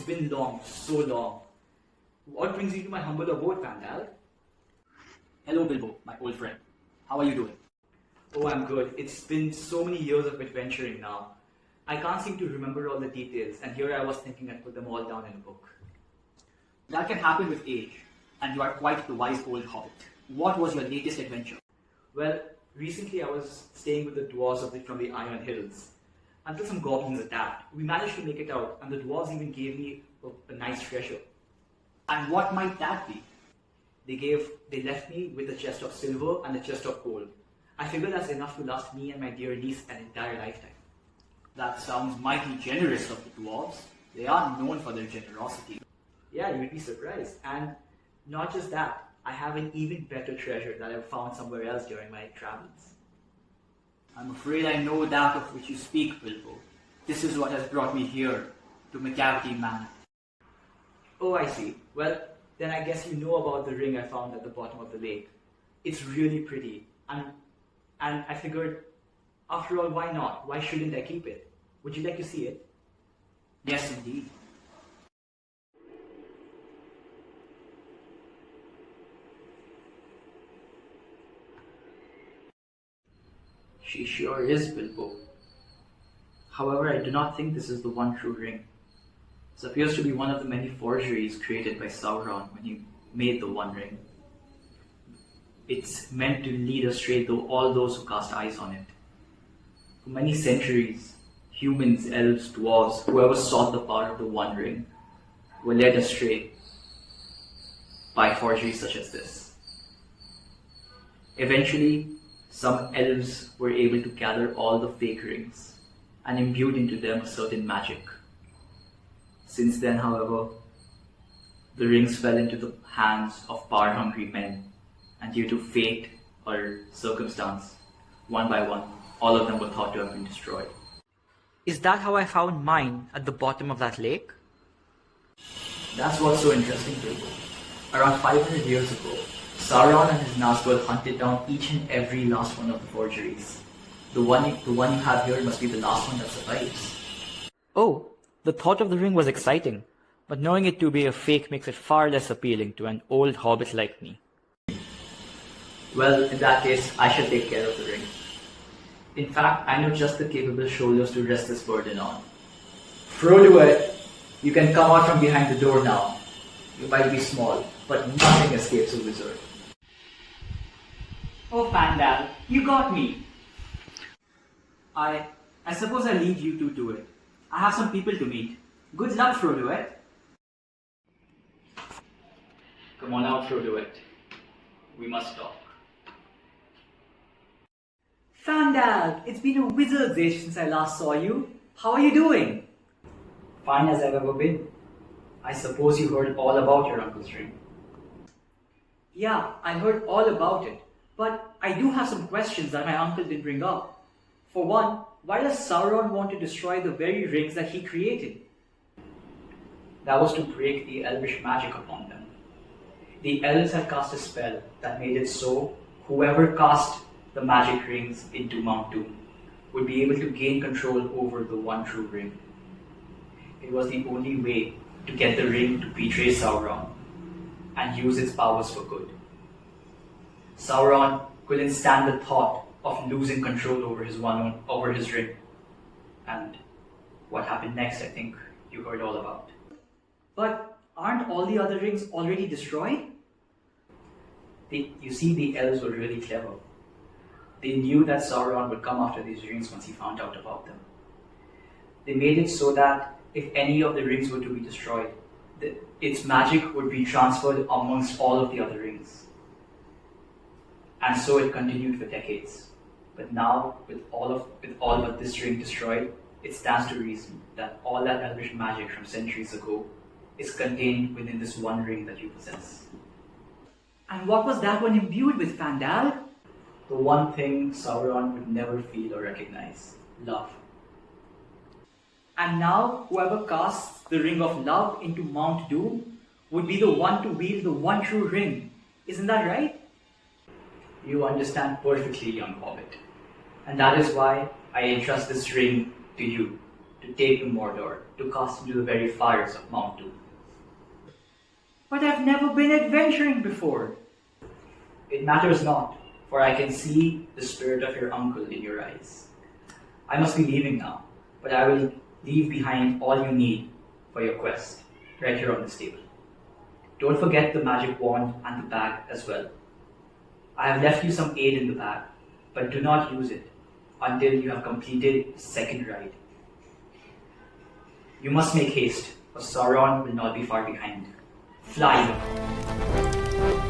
It's been long, so long. What brings you to my humble abode, Vandal? Hello, Bilbo, my old friend. How are you doing? Oh, I'm good. It's been so many years of adventuring now. I can't seem to remember all the details, and here I was thinking I'd put them all down in a book. That can happen with age, and you are quite the wise old hobbit. What was your latest adventure? Well, recently I was staying with the dwarves from the Iron Hills. Until some goblins attacked. We managed to make it out, and the dwarves even gave me a nice treasure. And what might that be? They left me with a chest of silver and a chest of gold. I figured that's enough to last me and my dear niece an entire lifetime. That sounds mighty generous of the dwarves. They are known for their generosity. Yeah, you'd be surprised. And not just that, I have an even better treasure that I've found somewhere else during my travels. I'm afraid I know that of which you speak, Bilbo. This is what has brought me here, to Macavity Manor. Oh, I see. Well, then I guess you know about the ring I found at the bottom of the lake. It's really pretty. And I figured, after all, why not? Why shouldn't I keep it? Would you like to see it? Yes, indeed. She sure is, Bilbo. However, I do not think this is the one true ring. This appears to be one of the many forgeries created by Sauron when he made the One Ring. It's meant to lead astray all those who cast eyes on it. For many centuries, humans, elves, dwarves, whoever sought the power of the One Ring, were led astray by forgeries such as this. Eventually, some elves were able to gather all the fake rings and imbued into them a certain magic. Since then, however, the rings fell into the hands of power-hungry men, and due to fate or circumstance, one by one, all of them were thought to have been destroyed. Is that how I found mine at the bottom of that lake? That's what's so interesting, Bilbo. Around 500 years ago, Sauron and his Nazgul hunted down each and every last one of the forgeries. The one you have here must be the last one that survives. Oh, the thought of the ring was exciting, but knowing it to be a fake makes it far less appealing to an old hobbit like me. Well, in that case, I shall take care of the ring. In fact, I know just the capable shoulders to rest this burden on. Frodo, you can come out from behind the door now. You might be small, but nothing escapes a wizard. Oh, Fandal, you got me. I suppose I leave you two to it. I have some people to meet. Good luck, Frodo. Come on out, Frodo. We must talk. Fandal, it's been a wizard's age since I last saw you. How are you doing? Fine as I've ever been. I suppose you heard all about your uncle's ring. Yeah, I heard all about it. But I do have some questions that my uncle didn't bring up. For one, why does Sauron want to destroy the very rings that he created? That was to break the elvish magic upon them. The elves had cast a spell that made it so whoever cast the magic rings into Mount Doom would be able to gain control over the one true ring. It was the only way to get the ring to betray Sauron and use its powers for good. Sauron couldn't stand the thought of losing control over his ring. And what happened next, I think you heard all about. But aren't all the other rings already destroyed? You see, the elves were really clever. They knew that Sauron would come after these rings once he found out about them. They made it so that if any of the rings were to be destroyed, its magic would be transferred amongst all of the other rings. And so it continued for decades. But now, with all but this ring destroyed, it stands to reason that all that elvish magic from centuries ago is contained within this one ring that you possess. And what was that one imbued with, Fandal? The one thing Sauron would never feel or recognize: love. And now, whoever casts the Ring of Love into Mount Doom would be the one to wield the one true ring. Isn't that right? You understand perfectly, young hobbit. And that is why I entrust this ring to you. to take to Mordor, to cast into the very fires of Mount Doom. But I've never been adventuring before. It matters not, for I can see the spirit of your uncle in your eyes. I must be leaving now, but I will leave behind all you need for your quest, right here on this table. Don't forget the magic wand and the bag as well. I have left you some aid in the bag, but do not use it until you have completed the second ride. You must make haste, or Sauron will not be far behind. Fly!